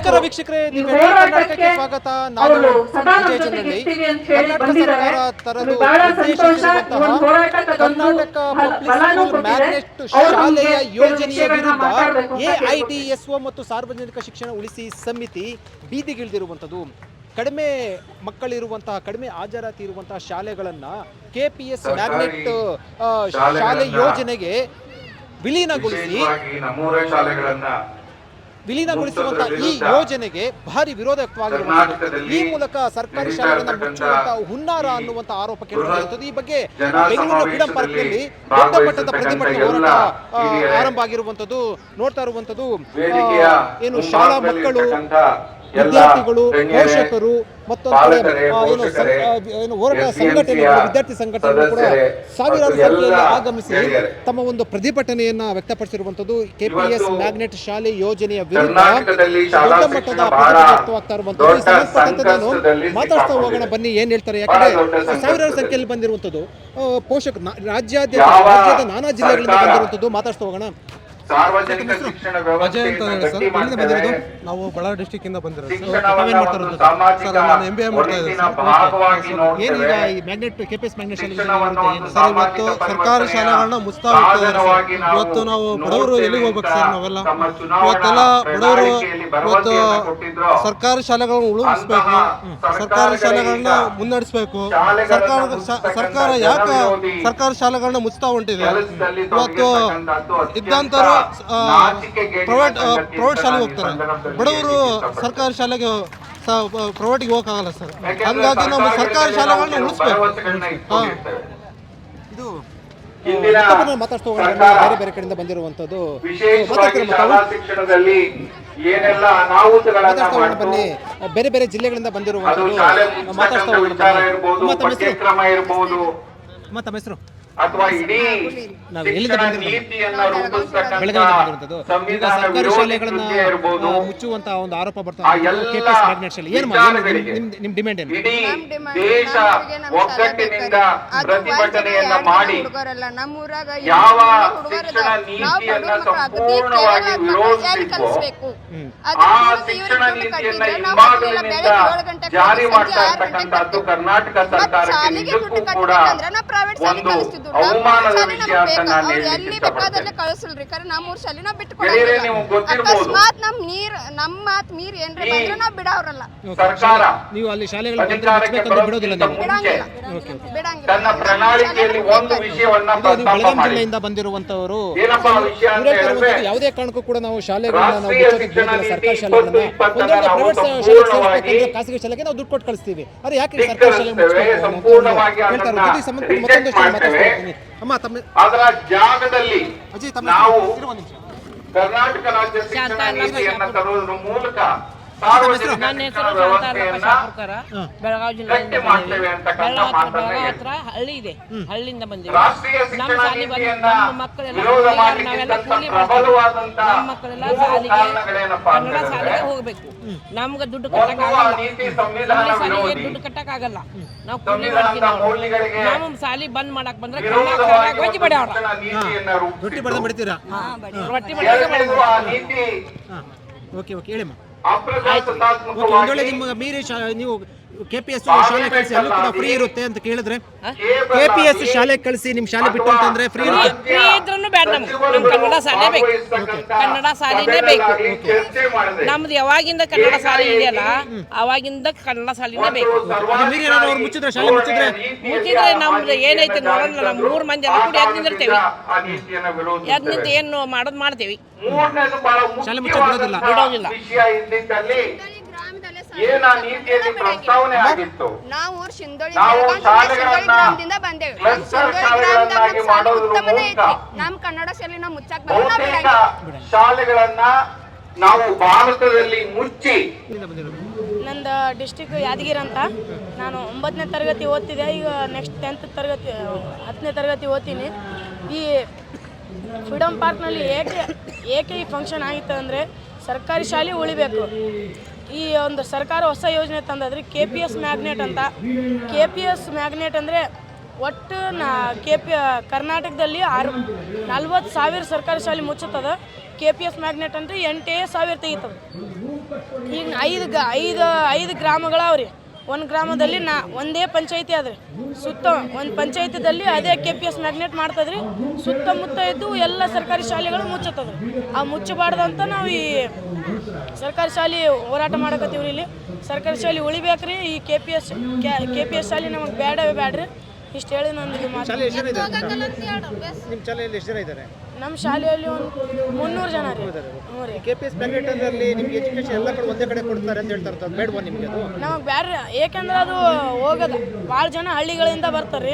ನಮಸ್ಕಾರ ವೀಕ್ಷಕರೇ, ನೀವೆಲ್ಲ ಕರ್ನಾಟಕಕ್ಕೆ ಸ್ವಾಗತ. ನಾನು ವಿಜಯ ಚಂದ್ರಳ್ಳಿ. ಕರ್ನಾಟಕ ಸರ್ಕಾರ ತರಲು ಉದ್ದೇಶಿಸಿರುವಂತಹ ಕರ್ನಾಟಕ ಪಬ್ಲಿಕ್ ಸ್ಕೂಲ್ ಮ್ಯಾಗ್ನೆಟ್ ಶಾಲೆಯ ಯೋಜನೆಯ ವಿರುದ್ಧ ಎಐಡಿಎಸ್ಒ ಮತ್ತು ಸಾರ್ವಜನಿಕ ಶಿಕ್ಷಣ ಉಳಿಸಿ ಸಮಿತಿ ಬೀದಿಗಿಳಿದಿರುವಂಥದ್ದು. ಕಡಿಮೆ ಮಕ್ಕಳಿರುವಂತಹ, ಕಡಿಮೆ ಹಾಜರಾತಿ ಇರುವಂತಹ ಶಾಲೆಗಳನ್ನು ಕೆಪಿಎಸ್ ಮ್ಯಾಗ್ನೆಟ್ ಶಾಲೆ ಯೋಜನೆಗೆ ವಿಲೀನಗೊಳಿಸುವಂತಹ ಈ ಯೋಜನೆಗೆ ಭಾರಿ ವಿರೋಧ ವ್ಯಕ್ತವಾಗಿರುವಂಥದ್ದು. ಈ ಮೂಲಕ ಸರ್ಕಾರಿ ಶಾಲೆಗಳನ್ನು ಮುಚ್ಚುವಂತಹ ಹುನ್ನಾರ ಅನ್ನುವಂಥ ಆರೋಪ ಕೇಳಿರುವಂಥದ್ದು. ಈ ಬಗ್ಗೆ ಬೆಂಗಳೂರಿನ ಫ್ರೀಡಂ ಪಾರ್ಕ್ನಲ್ಲಿ ದೊಡ್ಡ ಮಟ್ಟದ ಪ್ರತಿಭಟನೆ ಹೋರಾಟ ಆರಂಭ ಆಗಿರುವಂಥದ್ದು. ನೋಡ್ತಾ ಇರುವಂಥದ್ದು ಏನು ಶಾಲಾ ಮಕ್ಕಳು, ವಿದ್ಯಾರ್ಥಿಗಳು, ಪೋಷಕರು ಮತ್ತೊಂದು ಏನು ಹೋರಾಟ ಸಂಘಟನೆಗಳು, ವಿದ್ಯಾರ್ಥಿ ಸಂಘಟನೆಗಳು ಕೂಡ ಸಾವಿರಾರು ಸಂಖ್ಯೆಯಲ್ಲಿ ಆಗಮಿಸಿ ತಮ್ಮ ಒಂದು ಪ್ರತಿಭಟನೆಯನ್ನ ವ್ಯಕ್ತಪಡಿಸಿರುವಂತದ್ದು. ಕೆಪಿಎಸ್ ಮ್ಯಾಗ್ನೆಟ್ ಶಾಲೆ ಯೋಜನೆಯ ವಿರುದ್ಧ ದೊಡ್ಡ ಮಟ್ಟದ ಪ್ರತಿಭಟನೆ ವ್ಯಕ್ತವಾಗ್ತಾ ಇರುವಂತದ್ದು. ಸಂಬಂಧಪಟ್ಟಂತೆ ಮಾತಾಡ್ತಾ ಹೋಗೋಣ ಬನ್ನಿ, ಏನ್ ಹೇಳ್ತಾರೆ. ಯಾಕಂದ್ರೆ ಸಾವಿರಾರು ಸಂಖ್ಯೆಯಲ್ಲಿ ಬಂದಿರುವಂತದ್ದು ಪೋಷಕರು, ರಾಜ್ಯದ ನಾನಾ ಜಿಲ್ಲೆಗಳಿಂದ ಬಂದಿರುವಂತದ್ದು. ಮಾತಾಡ್ತಾ ಹೋಗೋಣ. ಸಾರ್ವಜನಿಕ ಶಿಕ್ಷಣ ವ್ಯವಸ್ಥೆ ನಾವು ಬಳ್ಳಾರಿ ಡಿಸ್ಟ್ರಿಕ್ಟ್ ಇಂದ ಬಂದಿರೋದು. ಇವತ್ತು ಸರ್ಕಾರಿ ಶಾಲೆಗಳನ್ನ ಮುಚ್ತಾ ಹೋಗ್ತಿದ್ದಾರೆ ಸರ್. ಇವತ್ತು ನಾವು ಬಡವರು ಎಲ್ಲಿಗೆ ಹೋಗ್ಬೇಕು ಸರ್? ನಾವೆಲ್ಲ ಇವತ್ತೆಲ್ಲ ಬಡವರು ಇವತ್ತು ಸರ್ಕಾರಿ ಶಾಲೆಗಳನ್ನ ಉಳಿಸ್ಬೇಕು, ಸರ್ಕಾರಿ ಶಾಲೆಗಳನ್ನ ಮುನ್ನಡೆಸಬೇಕು. ಸರ್ಕಾರ ಯಾಕೆ ಸರ್ಕಾರಿ ಶಾಲೆಗಳನ್ನ ಮುಚ್ತಾ ಹೊಂಟಿದೆ? ಇವತ್ತು ಇದ್ದಂತರು ಪ್ರೈವೇಟ್ ಶಾಲೆಗೆ ಹೋಗ್ತಾರೆ, ಬಡವರು ಸರ್ಕಾರಿ ಶಾಲೆಗೆ ಪ್ರೈವೇಟ್ಗೆ ಹೋಗಕ್ಕಾಗಲ್ಲ ಸರ್. ಹಂಗಾಗಿ ನಾವು ಸರ್ಕಾರಿ ಶಾಲೆಗಳನ್ನ ಉಳಿಸ್ಬೇಕು. ಬೇರೆ ಬೇರೆ ಕಡೆಯಿಂದ ಬಂದಿರುವಂತದ್ದು ಬನ್ನಿ, ಬೇರೆ ಬೇರೆ ಜಿಲ್ಲೆಗಳಿಂದ ಬಂದಿರುವಂತದ್ದು. ಮಾತಾಡ್ತಾ ಹೋಗೋಣ. ತಮ್ಮ ಹೆಸರು ಅಥವಾ ಇಡೀ ಸರ್ಕಾರಿ ಶಾಲೆಗಳನ್ನ ಮುಚ್ಚುವಂತಹ ಒಂದು ಆರೋಪ ಬರ್ತಾ ನಿಮ್ ಡಿಮ್ಯಾಂಡ್ ಏನು? ಇಡೀ ದೇಶ ಒಗ್ಗಟ್ಟಿನಿಂದ ಪ್ರತಿಭಟನೆಯನ್ನ ಮಾಡಿ ಯಾವ ಶಿಕ್ಷಣ ನೀತಿಯನ್ನ ಸಂಪೂರ್ಣವಾಗಿ ವಿರೋಧಿಸಬೇಕು, ಆ ಶಿಕ್ಷಣ ನೀತಿಯನ್ನ ಹಿಂಭಾಗದಿಂದ ಜಾರಿ ಮಾಡ್ತಾ ಇರ್ತಕ್ಕಂಥದ್ದು ಕರ್ನಾಟಕ ಸರ್ಕಾರಕ್ಕೆ ನಿಜಕ್ಕೂ ಕೂಡ ಒಂದು ಅವಮಾನದ ವಿಷಯ ಅಂತ ನಾನು ಹೇಳಲಿಕ್ಕೆ ಇಷ್ಟಪಡ್ತೇನೆ. ಸರ್ಕಾರ ನೀವು ಅಲ್ಲಿ ಶಾಲೆಗಳ ತನ್ನ ಪ್ರಣಾಳಿಕೆಯಲ್ಲಿ ಒಂದು ವಿಷಯವನ್ನ ಬೆಳಗಾವಿ ಜಿಲ್ಲೆಯಿಂದ ಬಂದಿರುವಂತವರು ಯಾವುದೇ ಕಾರಣಕ್ಕೂ ಕೂಡ ನಾವು ಶಾಲೆಗಳನ್ನ ಸರ್ಕಾರಿ ಶಾಲೆಗಳನ್ನ ಖಾಸಗಿ ಶಾಲೆಗೆ ನಾವು ದುಡ್ಡು ಕೊಟ್ಟು ಕಳಿಸ್ತೀವಿ. ಅದು ಯಾಕೆ ಸರ್ಕಾರಿ ಶಾಲೆ ಅದರ ಜಾಗದಲ್ಲಿ ನಾವು ಕರ್ನಾಟಕ ರಾಜ್ಯ ಶಿಕ್ಷಣ ನೀತಿಯನ್ನ ತರುವುದರ ಮೂಲಕ ಬೆಳಗಾವಿ ಜಿಲ್ಲೆ ಹತ್ರ ಹಳ್ಳಿ ಇದೆ, ಹಳ್ಳಿಯಿಂದ ಬಂದಿದೆ. ನಮ್ಮ ಶಾಲೆ ನಮ್ಮ ಮಕ್ಕಳೆಲ್ಲ ಮಕ್ಕಳೆಲ್ಲ ಶಾಲೆಗೆ ಕನ್ನಡ ಶಾಲೆಗೆ ಹೋಗ್ಬೇಕು. ನಮ್ಗೆ ದುಡ್ಡು ಕಟ್ಟಕ್ಕಾಗಲ್ಲ, ದುಡ್ಡು ಕಟ್ಟಕ್ಕಾಗಲ್ಲ. ನಾವು ಕೂಲಿ ಮಾಡ್ತೀವಿ. ನಾವು ಶಾಲೆ ಬಂದ್ ಮಾಡಕ್ ಬಂದ್ರೆ ರೊಟ್ಟಿ ಬಿಡ್ತೀರಾ? ರೊಟ್ಟಿ ಬಡಿಯೋಕೆ ಓಕೆ ಓಕೆ ಹೇಳಿಮ್ಮ. ಒಂದು ವೇಳೆ ನಿಮ್ಗೆ ಮೀರಿ ನೀವು ಕೆಪಿಎಸ್ ಶಾಲೆ ಕಳಿಸಿ ಅಲ್ಲೂ ಕೂಡ ಫ್ರೀ ಇರುತ್ತೆ ಅಂತ ಕೇಳಿದ್ರೆ, ಕೆಪಿಎಸ್ ಶಾಲೆ ಕಳಿಸಿ ನಿಮ್ ಶಾಲೆ ಬಿಟ್ಟು ಅಂತಂದ್ರೆ ಫ್ರೀ ಇರುತ್ತೆ? ಫ್ರೀ ಇದ್ರೂ ಬೇಡ, ನಮ್ಗೆ ಕನ್ನಡ ಶಾಲೆ ಬೇಕು, ಕನ್ನಡ ಶಾಲೆನೇ ಬೇಕು. ನಮ್ದು ಯಾವಾಗಿಂದ ಕನ್ನಡ ಶಾಲೆ ಇದೆಯಲ್ಲ ಅವಾಗಿಂದ ಕನ್ನಡ ಶಾಲೆನೇ ಬೇಕು. ಮೀರಿ ಏನಾದ್ರು ಅವ್ರು ಮುಚ್ಚಿದ್ರೆ, ಶಾಲೆ ಮುಚ್ಚಿದ್ರೆ ನಮ್ದು ಏನೈತೆ ನೋಡೋಣ. ನಮ್ಮ 3 ಮಂದಿ ಎಲ್ಲ ಕೂಡ ಎದ್ದು ನಿಂದಿರ್ತೇವೆ, ಎದ್ದು ನಿಂತು ಏನು ಮಾಡೋದು ಮಾಡ್ತೇವಿ. ಶಾಲೆ ಮುಚ್ಚ ಬಿಡೋದಿಲ್ಲ. ಪ್ರಸ್ತಾವನೆ ಆಗಿತ್ತು. ನಾವು ಶಿಂದೋಳಿ ಶಾಲೆಗಳನ್ನ ನಮ್ಮ ಕನ್ನಡ ಶಾಲೆನ ಮುಚ್ಚಾಕ್ ಶಾಲೆಗಳನ್ನ ನಾವು ಭಾರತದಲ್ಲಿ ಮುಚ್ಚಿ. ನಂದು ಡಿಸ್ಟಿಕ್ ಯಾದಗಿರಿ ಅಂತ. ನಾನು 9ನೇ ತರಗತಿ ಓದ್ತಿದ್ದೆ. ಈಗ ನೆಕ್ಸ್ಟ್ 10th ತರಗತಿ 10ನೇ ತರಗತಿ ಓದ್ತೀನಿ. ಈ ಫ್ರೀಡಂ ಪಾರ್ಕ್ನಲ್ಲಿ ಏಕೆ ಈ ಫಂಕ್ಷನ್ ಆಗಿತ್ತು ಅಂದರೆ ಸರ್ಕಾರಿ ಶಾಲೆ ಉಳಿಬೇಕು. ಈ ಒಂದು ಸರ್ಕಾರ ಹೊಸ ಯೋಜನೆ ತಂದಾದ್ರೆ KPS ಮ್ಯಾಗ್ನೆಟ್ ಅಂತ. KPS ಮ್ಯಾಗ್ನೆಟ್ ಅಂದರೆ ಒಟ್ಟು ಕರ್ನಾಟಕದಲ್ಲಿ 40,000 ಸರ್ಕಾರಿ ಶಾಲೆ ಮುಚ್ಚುತ್ತದೆ. KPS ಮ್ಯಾಗ್ನೆಟ್ ಅಂದರೆ 8,000 ತೆಗಿತದೆ. ಈಗ ಐದು ಗ್ರಾಮಗಳವ್ರಿ. ಒಂದು ಗ್ರಾಮದಲ್ಲಿ ಒಂದೇ ಪಂಚಾಯತಿ ಅದ್ರಿ. ಸುತ್ತ ಒಂದು ಪಂಚಾಯತಿದಲ್ಲಿ ಅದೇ KPS ಮ್ಯಾಗ್ನೆಟ್ ಮಾಡ್ತದ್ರಿ. ಸುತ್ತಮುತ್ತ ಇದ್ದು ಎಲ್ಲ ಸರ್ಕಾರಿ ಶಾಲೆಗಳು ಮುಚ್ಚುತ್ತದೆ. ಆ ಮುಚ್ಚಬಾರ್ದಂತ ನಾವು ಈ ಸರ್ಕಾರಿ ಶಾಲೆ ಹೋರಾಟ ಮಾಡಕತ್ತೀವ್ರಿ. ಇಲ್ಲಿ ಸರ್ಕಾರಿ ಶಾಲೆ ಉಳಿಬೇಕ್ರಿ. ಈ KPS ಶಾಲೆ ನಮಗೆ ಬೇಡ್ರಿ. ಇಷ್ಟು ಹೇಳಿ ನಾನು ಇದು ನಿಮ್ಮ ಶಾಲೆಯಲ್ಲಿ ಎಷ್ಟು ಜನ ಇದ್ದಾರೆ? ನಮ್ಮ ಶಾಲೆಯಲ್ಲಿ ಒಂದು 300 ಜನ ರೀ. KPS ಮ್ಯಾಗ್ನೆಟ್ ಅಲ್ಲಿ ನಿಮ್ಗೆ ಎಜುಕೇಶನ್ ಎಲ್ಲ ಕಡೆ ಒಂದೇ ಕಡೆ ಕೊಡ್ತಾರೆ ಅಂತ ಹೇಳ್ತಾರೆ. ಅದು ಬೇಡವಾ ನಿಮಗೆ? ಅದು ನಮಗೆ ಬ್ಯಾಡ್ರಿ. ಏಕೆಂದ್ರೆ ಅದು ಹೋಗೋದು ಭಾಳ ಜನ ಹಳ್ಳಿಗಳಿಂದ ಬರ್ತಾರೆ.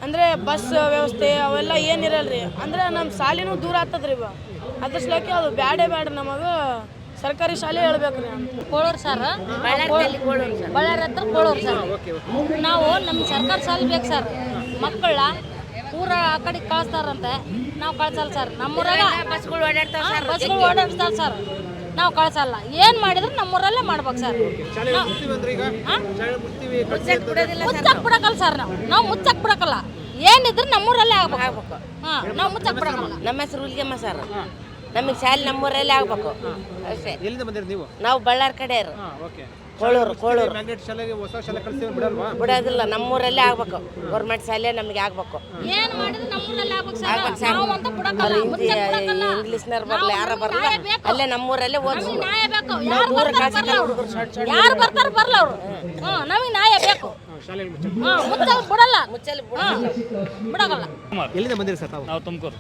ಅಂದರೆ ಬಸ್ ವ್ಯವಸ್ಥೆ ಅವೆಲ್ಲ ಏನಿರಲ್ರಿ. ಅಂದ್ರೆ ನಮ್ಮ ಶಾಲೆನೂ ದೂರ ಆಗ್ತದ್ರಿ. ಅದ್ರ ಸಲಕ್ಕೆ ಅದು ಬ್ಯಾಡೇ ನಮಗೆ ಸರ್ಕಾರಿ ಶಾಲೆ ಹೇಳ್ಬೇಕ್ರಿ. ಕೋಳೂರು ಸರ್, ಬಳ್ಳಾರಿ ಹತ್ರ ಕೋಳೂರು ಸರ್. ನಾವು ನಮ್ಮ ಸರ್ಕಾರಿ ಶಾಲೆ ಬೇಕು ಸರ್. ಮಕ್ಕಳ ಊರ ಆ ಕಡೆ ಕಳಿಸ್ತಾರಂತೆ, ನಾವು ಕಳ್ಸಲ್ಲ ಸರ್. ನಮ್ಮೂರಾಗ ಬಸ್ಗಳು ಓಡಾಡ್ತಾರೆ ಸರ್, ನಾವು ಕಳ್ಸಲ್ಲ. ಏನು ಮಾಡಿದ್ರು ನಮ್ಮೂರಲ್ಲೇ ಮಾಡ್ಬೇಕು ಸರ್. ಮುಚ್ಚಕ್ ಬಿಡಕಲ್ಲ ಸರ್. ನಾವು ಮುಚ್ಚಕ್ ಬಿಡಕಲ್ಲ. ಏನಿದ್ರು ನಮ್ಮೂರಲ್ಲೇ ಆಗ್ಬೇಕು. ಹಾಂ, ನಾವು ಮುಚ್ಚಕ್ ಬಿಡಕಲ್ಲ. ನಮ್ಮ ಹೆಸರು ಹುಲಿಗೆಮ್ಮ ಸರ್. ನಮಗೆ ಶಾಲೆ ನಮ್ಮೂರಲ್ಲೇ ಆಗ್ಬೇಕು ಅಷ್ಟೇ. ಎಲ್ಲಿಂದ ಬಂದಿರಿ ನೀವು? ನಾವು ಬಳ್ಳಾರಿ ಕಡೆಯವರು. ಕೋಳೂರು ಮ್ಯಾಗ್ನೆಟ್ ಶಾಲೆಗೆ ಹೊಸ ಶಾಲೆ ಕಳಿಸ್ತೀವಿ ಬಿಡಲ್ವಾ? ಬಿಡೋದಿಲ್ಲ, ನಮ್ಮೂರಲ್ಲೇ ಆಗ್ಬೇಕು. ಗೌರ್ಮೆಂಟ್ ಶಾಲೆ ನಮಗೆ ಆಗ್ಬೇಕು. ಏನು ಮಾಡಿದ್ರು ನಮ್ಮೂರಲ್ಲೇ ಆಗ್ಬೇಕು ಸರ್. ನಾವು ಅಂತ ಬಿಡಕಲ್ಲ, ಮುಚ್ಚಕ್ ಬಿಡಕಲ್ಲ. ಇಂಗ್ಲೀಷ್ನರ್ ಬರಲ್ಲ, ಯಾರ ಬರಲ್ಲ, ಅಲ್ಲೇ ನಮ್ಮೂರಲ್ಲೇ ಓದಿಸಿ. ನ್ಯಾಯ ಬೇಕು. ಯಾರು ಬರ್ತಾರೆ ಬರಲ್ಲ ಅವರು. ನಮಗೆ ನ್ಯಾಯ ಬೇಕು. ಮುಚ್ಚಲ್ ಬಿಡಲ್ಲ, ಬಿಡಕಲ್ಲ. ಎಲ್ಲಿಂದ ಬಂದಿರಿ ಸರ್ ತಾವು? ನಾವು ತುಮಕೂರು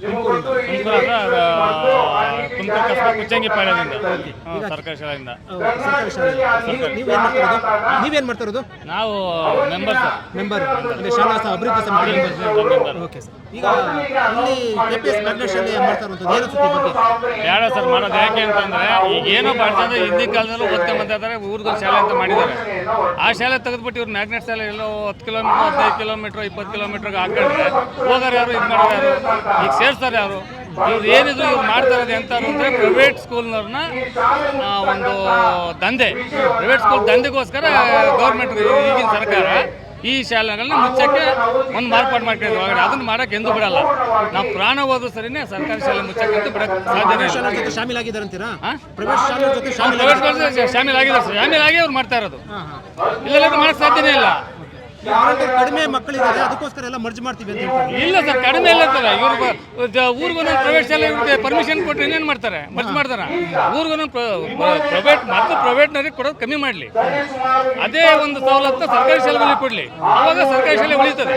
ಕುಚ್ಚಂಗಿಪಾಳ್ಯದಿಂದ ಸರ್ಕಾರಿ ಶಾಲೆಯಿಂದ. ನೀವೇನ್ ಮಾಡ್ತಾ ಇರೋದು? ನಾವು ಮೆಂಬರ್ ಸರ್. ಮೆಂಬರ್ ಅಂದ್ರೆ ಶಾಲಾ ಅಭಿವೃದ್ಧಿ ಸಮಿತಿ ಮೆಂಬರ್. Okay sir. ಈಗ ಇಲ್ಲಿ KPS ಮ್ಯಾಗ್ನೆಟ್ ಶಾಲೆ ಮಾಡ್ತಾ ಇರೋದು ಏನು ಸುದ್ದಿ ಬಗ್ಗೆ? ಬೇಡ ಸರ್ ಮಾಡೋದು. ಯಾಕೆ ಅಂತಂದ್ರೆ ಈಗ ಏನೋ ಮಾಡ್ತಾರೆ, ಹಿಂದಿನ ಕಾಲದಲ್ಲೂ ಓದ್ಕೊಂಡ್ಬಂದಿದ್ದಾರೆ. ಊರ್ಗಳ ಶಾಲೆ ಅಂತ ಮಾಡಿದ್ದಾರೆ. ಆ ಶಾಲೆ ತೆಗೆದ್ಬಿಟ್ಟು ಇವ್ರು ಮ್ಯಾಗ್ನೆಟ್ ಶಾಲೆ ಎಲ್ಲೋ 10 ಕಿಲೋಮೀಟರ್ 15 ಕಿಲೋಮೀಟರ್ 20 ಕಿಲೋಮೀಟರ್ಗೆ ಹಾಕೊಂಡ್ರೆ ಹೋಗೋರು ಯಾರು, ಇದು ಮಾಡೋರು ಯಾರು? ಈಗ ಸೇರ್ಸ್ತಾರೆ ಯಾರು? ಇವ್ರು ಏನಿದ್ರು ಇವ್ರು ಮಾಡ್ತಾ ಇರೋದು ಎಂತ ಅಂದರೆ ಪ್ರೈವೇಟ್ ಸ್ಕೂಲ್ನವ್ರನ್ನ ಒಂದು ದಂಧೆ, ಪ್ರೈವೇಟ್ ಸ್ಕೂಲ್ ದಂಧೆಗೋಸ್ಕರ ಗೌರ್ಮೆಂಟ್ ಈಗಿನ ಸರ್ಕಾರ ಈ ಶಾಲೆಗಳನ್ನ ಮುಚ್ಚಕ್ಕೆ ಒಂದು ಮಾರ್ಪಾಡು ಮಾಡ್ಕೊಂಡಿದ್ರು. ಹೊರಗಡೆ ಅದನ್ನ ಮಾಡಕ್ಕೆ ಎಂದೂ ಬಿಡಲ್ಲ. ನಾವು ಪ್ರಾಣ ಹೋದ್ರೂ ಸರಿನೇ ಸರ್ಕಾರಿ ಶಾಲೆ ಮುಚ್ಚಕ್ಕೆ ಅಂತ ಬಿಡಕ್ಕೆ ಸಾಧ್ಯನೇ ಇಲ್ಲ. ಶಾಮೀಲಾಗಿದ್ದಾರೆ ಅಂತೀರಾ? ಪ್ರೈವೇಟ್ ಶಾಮೀಲಾಗಿದ್ದಾರೆ. ಶಾಮೀಲಾಗಿ ಅವ್ರು ಮಾಡ್ತಾ ಇರೋದು. ಇಲ್ಲ ಮಾಡಕ್ಕೆ ಸಾಧ್ಯನೇ ಇಲ್ಲ. ಕಡಿಮೆ ಮಕ್ಕಳಿದ್ದಾರೆ, ಅದಕ್ಕೋಸ್ಕರ ಎಲ್ಲ ಮರ್ಜ್ ಮಾಡ್ತೀವಿ ಅಂತ ಹೇಳ್ತಾರೆ. ಇಲ್ಲ ಸರ್, ಕಡಿಮೆ ಇಲ್ಲ ಸರ್. ಇವ್ರು ಊರಿಗೊಂದು ಪ್ರೈವೇಟ್ ಶಾಲೆ ಇವ್ರಿಗೆ ಪರ್ಮಿಷನ್ ಕೊಟ್ಟರೆ ಇನ್ನೇನು ಮಾಡ್ತಾರೆ? ಮರ್ಜ್ ಮಾಡ್ತಾರೆ. ಊರಿಗೊಂದು ಪ್ರೈವೇಟ್ ಮತ್ತು ಪ್ರೈವೇಟ್ನವ್ರಿಗೆ ಕೊಡೋದು ಕಮ್ಮಿ ಮಾಡಲಿ. ಅದೇ ಒಂದು ಸವಲತ್ತು ಸರ್ಕಾರಿ ಶಾಲೆಗಳಿಗೆ ಕೊಡಲಿ. ಆವಾಗ ಸರ್ಕಾರಿ ಶಾಲೆ ಉಳಿತದೆ.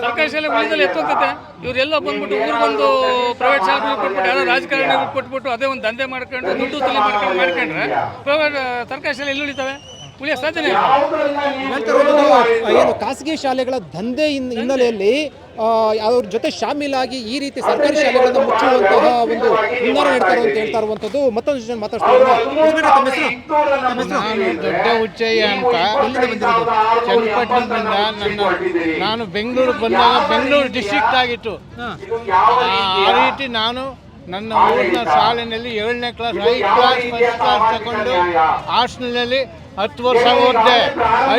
ಸರ್ಕಾರಿ ಶಾಲೆ ಉಳಿದಲ್ಲಿ ಎತ್ತೋಗ್ತದೆ. ಇವರೆಲ್ಲ ಬಂದ್ಬಿಟ್ಟು ಊರಿಗೊಂದು ಪ್ರೈವೇಟ್ ಶಾಲೆಗಳಿಗೆ ಕೊಟ್ಬಿಟ್ಟು ಯಾರೋ ರಾಜಕಾರಣಿಗಳಿಗೆ ಕೊಟ್ಬಿಟ್ಟು ಅದೇ ಒಂದು ದಂಧೆ ಮಾಡ್ಕೊಂಡು ದುಡ್ಡು ತಲೆ ಮಾಡ್ಕೊಂಡ್ರೆ ಪ್ರೈವೇಟ್ ಸರ್ಕಾರಿ ಶಾಲೆ ಎಲ್ಲಿ ಉಳಿತವೆ? ಉಳಿಯೋ ಸಾಧ್ಯನೇ ಇಲ್ಲ. ಏನು ಖಾಸಗಿ ಶಾಲೆಗಳ ದಂಧೆ ಹಿನ್ನೆಲೆಯಲ್ಲಿ ಅವ್ರ ಜೊತೆ ಶಾಮೀಲಾಗಿ ಈ ರೀತಿ ಸರ್ಕಾರಿ ಶಾಲೆಗಳನ್ನು ಮುಚ್ಚುವಂತಹ ಒಂದು ಹುನ್ನಾರ ಇಡ್ತಾರೆ ಅಂತ ಹೇಳ್ತಾ ಇರುವಂತದ್ದು ಮತ್ತೊಂದು ಜನ ಮಾತಾಡ್ತಾರೆ. ದೊಡ್ಡ ಹುಚ್ಚಯ್ಯ ಅಂತ ಚನ್ನಪಟ್ಟಣದಿಂದ ನಾನು ಬೆಂಗಳೂರಿಗೆ ಬಂದಾಗ ಬೆಂಗಳೂರು ಡಿಸ್ಟ್ರಿಕ್ಟ್ ಆಗಿತ್ತು. ಆ ರೀತಿ ನಾನು ನನ್ನ ಊರಿನ ಶಾಲೆಯಲ್ಲಿ 7ನೇ ಕ್ಲಾಸ್ 5 ಕ್ಲಾಸ್ ಫಸ್ಟ್ ಕ್ಲಾಸ್ ತಗೊಂಡು ಹಾಸ್ಟೆಲ್ನಲ್ಲಿ 10 ವರ್ಷ ಓದಿದೆ.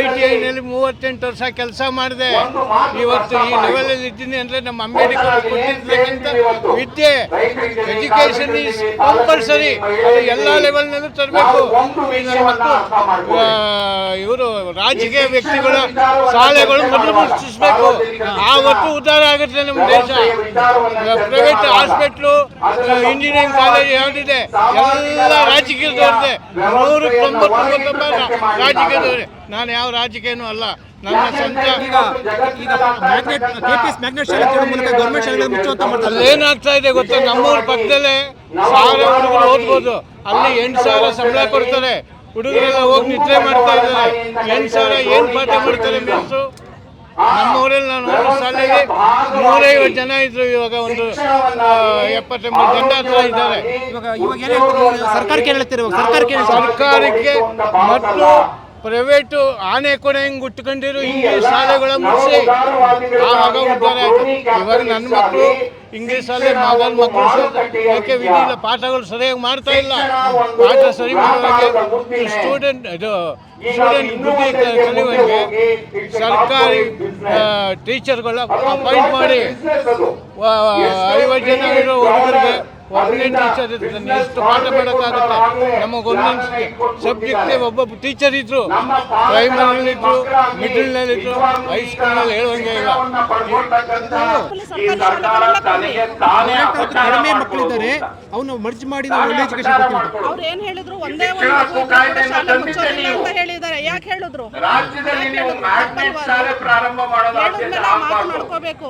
ITIನಲ್ಲಿ 38 ವರ್ಷ ಕೆಲಸ ಮಾಡಿದೆ. ಇವತ್ತು ಈ ಲೆವೆಲಲ್ಲಿ ಇದ್ದೀನಿ ಅಂದರೆ ನಮ್ಮ ಅಂಬೇಡ್ಕರ್ ಕೊಟ್ಟಿರ್ತಕ್ಕಂಥ ವಿದ್ಯೆ, ಎಜುಕೇಷನ್ ಈಸ್ ಕಂಪಲ್ಸರಿ. ಅದು ಎಲ್ಲ ಲೆವೆಲ್ನಲ್ಲೂ ತರಬೇಕು. ಇವರು ರಾಜಕೀಯ ವ್ಯಕ್ತಿಗಳ ಶಾಲೆಗಳು ಮೊದಲು ಮುಚ್ಚಿಸ್ಬೇಕು. ಆವತ್ತು ಉದ್ಧಾರ ಆಗುತ್ತೆ ನಮ್ಮ ದೇಶ. ಪ್ರೈವೇಟ್ ಹಾಸ್ಪಿಟ್ಲು, ಇಂಜಿನಿಯರಿಂಗ್ ಕಾಲೇಜ್ ಯಾವುದಿದೆ ಎಲ್ಲ ರಾಜಕೀಯದವ್ರದ್ದೇ. 199 ರಾಜಕೀಯದವ್ರೆ. ನಾನು ಯಾವ ರಾಜಕೀಯನೂ ಅಲ್ಲ. ನನ್ನ ಸ್ವಂತ ಏನಾಗ್ತಾ ಇದೆ ಗೊತ್ತಾ? ನಮ್ಮೂರ ಪಕ್ಕದಲ್ಲೇ 1000 ಹುಡುಗರು ಓದ್ಬೋದು. ಅಲ್ಲಿ 8,000 ಸಂಬಳ ಕೊಡ್ತಾರೆ. ಹುಡುಗರೆಲ್ಲ ಹೋಗಿ ನಿದ್ರೆ ಮಾಡ್ತಾ ಇದ್ದಾರೆ. 8,000 ಏನು ಪಾಠ ಮಾಡ್ತಾರೆ ಮಿಸ್ಸು? ನಮ್ಮೂರಲ್ಲಿ ನಾನು ಓದೋ ಶಾಲೆಗೆ 150 ಜನ ಇದ್ರು. ಇವಾಗ ಒಂದು 78 ಜನ ಹತ್ರ ಇದ್ದಾರೆ. ಸರ್ಕಾರಕ್ಕೆ ಮತ್ತು ಪ್ರೈವೇಟು ಆನೆ ಕೊನೆ ಹಿಂಗೆ ಉಟ್ಕೊಂಡಿರೋ ಇಂಗ್ಲೀಷ್ ಶಾಲೆಗಳ ಮುಗಿಸಿ ಆವಾಗ ಉದ್ಧಾರ ಆಯಿತು. ಇವಾಗ ನನ್ನ ಮಕ್ಕಳು ಇಂಗ್ಲೀಷ್ ಶಾಲೆ ಮಕ್ಕಳು ಯಾಕೆ ವಿಧಿಲ್ಲ, ಪಾಠಗಳು ಸರಿಯಾಗಿ ಮಾಡ್ತಾ ಇಲ್ಲ. ಪಾಠ ಸರಿ ಮಾಡುವಾಗೆ ಸ್ಟೂಡೆಂಟ್ ಬುದ್ಧಿ ಕಲಿಯುವಂಗೆ ಸರ್ಕಾರಿ ಟೀಚರ್ಗಳ ಅಪಾಯಿಂಟ್ ಮಾಡಿ 50 ಜನ ಇರೋ ಹುಡುಗರಿಗೆ ಒಬ್ಬನೇ ಟೀಚರ್ ಇರ್ತಾನೆ. ಎಷ್ಟು ಪಾಠ ಮಾಡೋಕ್ಕಾಗುತ್ತೆ? ನಮಗೊಂದೊಂದು ಸಬ್ಜೆಕ್ಟ್ಗೆ ಒಬ್ಬೊಬ್ಬ ಟೀಚರ್ ಇದ್ರು, ಪ್ರೈಮರಿಲಿದ್ರು, ಮಿಡಲ್ನಲ್ಲಿದ್ರು, ಹೈಸ್ಕೂಲ್ನಲ್ಲಿ ಹೇಳುವಂಗೆ ಇಲ್ಲ. ಕಡಿಮೆ ಮಕ್ಕಳಿದ್ದಾರೆ, ಅವನು ಮರ್ಜ್ ಮಾಡಿ ನಾವು ಒಳ್ಳೆ ಎಜುಕೇಶನ್ ಕೊಡ್ತೀವಿ. ಅವ್ರು ಏನ್ ಹೇಳಿದ್ರು? ಒಂದೇ ಒಂದು ಶಾಲೆ ಮುಚ್ಚೋದಿಲ್ಲ ಅಂತ ಹೇಳಿದ್ದಾರೆ. ಯಾಕೆ ಹೇಳಿದ್ರು? ರಾಜ್ಯದಲ್ಲಿ ನೀವು ಮ್ಯಾಗ್ನೆಟ್ ಶಾಲೆ ಪ್ರಾರಂಭ ಮಾಡೋದಾದ್ರೆ ಮಾಡ್ಕೋಬೇಕು.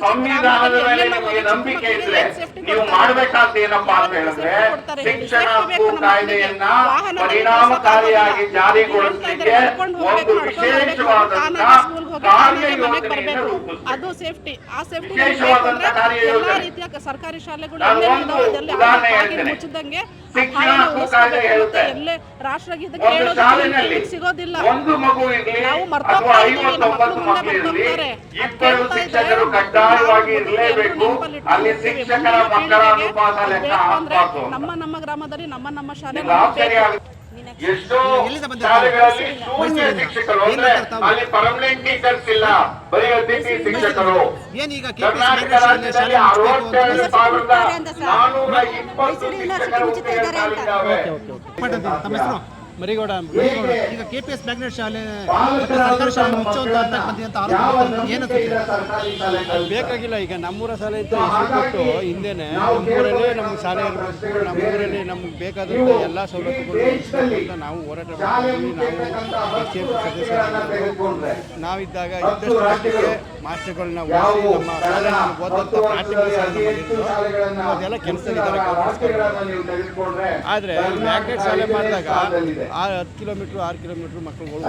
ಸಂವಿಧಾನದ ಮೇಲೆ ನಿಮಗೆ ನಂಬಿಕೆ ಇದ್ರೆ ನೀವು ಮಾಡಬೇಕಾದ ಏನಪ್ಪಾ ಅಂತ ಹೇಳಿದ್ರೆ ಶಿಕ್ಷಣ ಹಕ್ಕು ಕಾಯ್ದೆಯನ್ನ ಪರಿಣಾಮಕಾರಿಯಾಗಿ ಜಾರಿಗೊಳಿಸಲಿಕ್ಕೆ ಒಂದು ವಿಶೇಷವಾದಂತಹ ಕಾರ್ಯಯೋಜನೆಯನ್ನು ರೂಪಿಸಬೇಕು. ಅದು ಸೇಫ್ಟಿ. ಆ ಸೇಫ್ಟಿ ವಿಶೇಷವಾದಂತಹ ಕಾರ್ಯಯೋಜನೆ. ರೀತಿಯ ಸರ್ಕಾರಿ ಶಾಲೆಗಳು ಉದಾಹರಣೆ ಹೇಳ್ತೇನೆ. ಮುಚ್ಚಿದಂಗೆ ಶಿಕ್ಷಣ ಹಕ್ಕು ಕಾಯ್ದೆ ಹೇಳುತ್ತೆ ಎಲ್ಲೇ ರಾಷ್ಟ್ರಗೀತೆ ಒಂದು ಶಾಲೆಯಲ್ಲಿ ಸಿಗೋದಿಲ್ಲ. ಒಂದು ಮಗು ಇರಲಿ ನಾವು ಅಥವಾ 59 ಮಕ್ಕಳು ಇರಲಿ, ಇಬ್ಬರು ಶಿಕ್ಷಕರು ಕಡ್ಡಾಯವಾಗಿ ಇರಲೇಬೇಕು. ಅಲ್ಲಿ ಶಿಕ್ಷಕರ ಮಕ್ಕಳ ಅನುಪಾತ ಲೆಕ್ಕ ಹಾಕಬೇಕು. ನಮ್ಮ ಗ್ರಾಮದಲ್ಲಿ ನಮ್ಮ ಶಾಲೆ ಎಷ್ಟೋ ಶಾಲೆಗಳಲ್ಲಿ ಶೂನ್ಯ ಶಿಕ್ಷಕರು, ಅಂದ್ರೆ ಅಲ್ಲಿ ಪರ್ಮನೆಂಟ್ ಟೀಚರ್ಸ್ ಇಲ್ಲ, ಬರೀ ಅತಿಥಿ ಶಿಕ್ಷಕರು. ಏನೀಗ ಕರ್ನಾಟಕ ರಾಜ್ಯದಲ್ಲಿ 67,420 ಶಿಕ್ಷಕರು ಉಚಿತ ಶಾಲೆಗಳಿದ್ದಾವೆ. ತಮ್ಮ ಹೆಸರು? ಮರಿಗೌಡ. ಈಗ KPS ಮ್ಯಾಗ್ನೆಟ್ ಶಾಲೆ ಸರ್ಕಾರಿ ಶಾಲೆ ಮುಚ್ಚುವಂತ ಹಂತಕ್ಕೆ ಬಂದಿದೆ ಅಂತ ಆರೋಪ ಏನು ಬೇಕಾಗಿಲ್ಲ. ಈಗ ನಮ್ಮೂರ ಶಾಲೆ ಅಂತ ಹೆಸರು ಕೊಟ್ಟು ಹಿಂದೆನೆ ನಮ್ಮೂರಲ್ಲೇ ನಮ್ಗೆ ಶಾಲೆ ಇರಬೇಕು, ನಮ್ಮೂರಲ್ಲಿ ನಮ್ಗೆ ಬೇಕಾದಂಥ ಎಲ್ಲ ಸೌಲಭ್ಯಗಳು ಅಂತ ನಾವು ಹೋರಾಟ ಮಾಡ್ತೀವಿ. ನಾವು ಸದಸ್ಯರು ನಾವಿದ್ದಾಗ ಇದ್ದಷ್ಟು ಮಟ್ಟಿಗೆ ಮಾಸ್ಟರ್ಗಳನ್ನ ಓದಿಸಿ ನಮ್ಮ ಶಾಲೆಯಲ್ಲಿ ಓದಂಥ ಪ್ರಾಥಮಿಕ ಶಾಲೆ ಅದೆಲ್ಲ ಕೆಲಸದಲ್ಲಿದ್ದಾರೆ. ಆದರೆ ಮ್ಯಾಗ್ನೆಟ್ ಶಾಲೆ ಮಾಡಿದಾಗ 10 ಕಿಲೋಮೀಟ್ರ್ 6 ಕಿಲೋಮೀಟ್ರ್ ಮಕ್ಕಳುಗಳು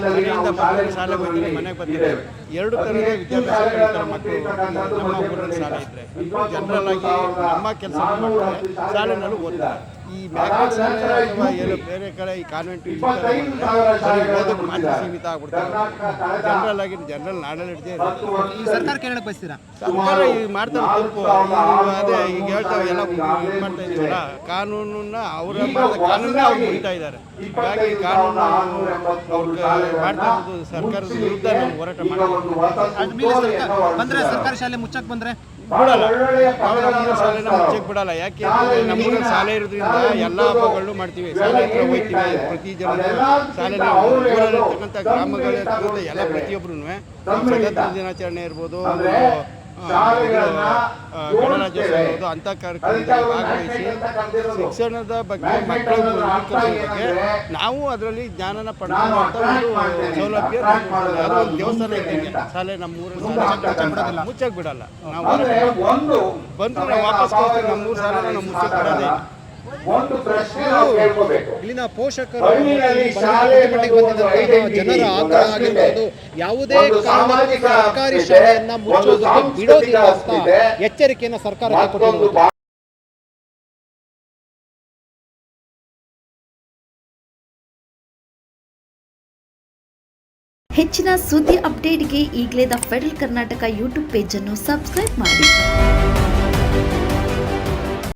ಮನೆಯಿಂದ ಮಕ್ಕಳು ಶಾಲೆ ಬಂದರೆ ಮನೆಗೆ ಬರ್ತಾರೆ. 2 ಥರದ ವಿದ್ಯಾಭ್ಯಾಸ ಕಲಿತಾರೆ ಮಕ್ಕಳು. ನಮ್ಮ ಊರಲ್ಲಿ ಶಾಲೆ ಇದ್ದರೆ ಜನರಲ್ ಆಗಿ ನಮ್ಮ ಕೆಲಸ ಮಾಡ್ತಾರೆ, ಶಾಲೆನಲ್ಲೂ ಓದ್ತಾರೆ. ಈ ಮ್ಯಾಗ್ನೆಟ್ ಶಾಲೆ ಅಥವಾ ಏನು ಬೇರೆ ಕಡೆ ಈ ಕಾನ್ವೆಂಟ್ ಓದೋಕ್ಕೆ ಮಾತ್ರ ಸೀಮಿತ ಆಗ್ಬಿಡ್ತಾರೆ. ಜನರಲ್ ಆಗಿ ಜನರಲ್ ನಾಡಳಿತ ಈ ಸರ್ಕಾರಕ್ಕೆ ಹೇಳಕ್ ಬಯಸ್ತೀರಾ? ಸರ್ಕಾರ ಈಗ ಮಾಡ್ತಾರೆ ತಪ್ಪು. ಅದೇ ಈಗ ಹೇಳ್ತಾವೆ ಎಲ್ಲ ಇದು ಮಾಡ್ತಾ ಇದೀವಲ್ಲ, ಕಾನೂನನ್ನ ಅವರ ಕಾನೂನೇ ಅವ್ರು ಮುರಿತಾ ಇದ್ದಾರೆ. ಹೀಗಾಗಿ ಕಾನೂನು ಅವ್ರಿಗೆ ಮಾಡ್ತಾ ಇರೋದು ಸರ್ಕಾರದ ವಿರುದ್ಧ ನಾವು ಹೋರಾಟ ಮಾಡ್ತೀವಿ. ಬಂದ್ರೆ ಸರ್ಕಾರಿ ಶಾಲೆ ಮುಚ್ಚಕ್ ಬಂದ್ರೆ ಬಿಡಲ್ಲ, ನಮ್ಮೂರ ಶಾಲೆನ ಮುಚ್ಚಕ್ಕೆ ಬಿಡಲ್ಲ. ಯಾಕೆ ಅಂದರೆ ನಮ್ಮೂರಲ್ಲಿ ಶಾಲೆ ಇರೋದ್ರಿಂದ ಎಲ್ಲ ಹಬ್ಬಗಳನ್ನೂ ಮಾಡ್ತೀವಿ, ಶಾಲೆ ಹತ್ರ ಹೋಗ್ತೀವಿ. ಪ್ರತಿ ಜನ ಶಾಲೆ ಊರಲ್ಲಿರ್ತಕ್ಕಂಥ ಗ್ರಾಮಗಳಿರ್ತಕ್ಕಂಥ ಎಲ್ಲ ಪ್ರತಿಯೊಬ್ಬರೂ ಸ್ವತಂತ್ರ ದಿನಾಚರಣೆ ಇರ್ಬೋದು, ಗಣರಾಜ್ಯೋತ್ಸವ ಇರ್ಬೋದು, ಅಂಥ ಕಾರ್ಯಕ್ರಮದಲ್ಲಿ ಭಾಗವಹಿಸಿ ಶಿಕ್ಷಣದ ಬಗ್ಗೆ ಮಕ್ಕಳ ಬಗ್ಗೆ ನಾವು ಅದರಲ್ಲಿ ಜ್ಞಾನನ ಪಡ್ಕೊಳ್ಳುವಂಥ ಒಂದು ಸೌಲಭ್ಯ. ಅದು ಒಂದು ದೇವಸ್ಥಾನ ಇದ್ದಂಗೆ ಶಾಲೆ ನಮ್ಮೂರಲ್ಲಿ ಮುಚ್ಚಕ್ಕೆ ಬಿಡಲ್ಲ. ನಾವು ಬಂದು ನಾವು ವಾಪಸ್ ಹೋಗ್ತೀವಿ. ನಮ್ಮೂರು ಶಾಲೆ ನಾವು ಮುಚ್ಚಕ್ಕೆ ಬಿಡೋದೇ ಇಲ್ಲ. ಇಲ್ಲಿನ ಪೋಷಕರು ಜನರ ಆಗ್ರಹ ಆಗಿರ್ಬೋದು, ಯಾವುದೇ ಕಾರಣಕ್ಕೂ ಸರ್ಕಾರಿ ಶಾಲೆಯನ್ನ ಮುಚ್ಚೋದಕ್ಕೆ ಬಿಡೋದಿಲ್ಲ ಅಂತ ಎಚ್ಚರಿಕೆಯನ್ನು ಸರ್ಕಾರಕ್ಕೆ ಕೊಟ್ಟಿರುವುದು. ಹೆಚ್ಚಿನ ಸುದ್ದಿ ಅಪ್ಡೇಟ್ಗೆ ಈಗಲೇ the federal Karnataka YouTube page ಅನ್ನು ಸಬ್ಸ್ಕ್ರೈಬ್ ಮಾಡಿ.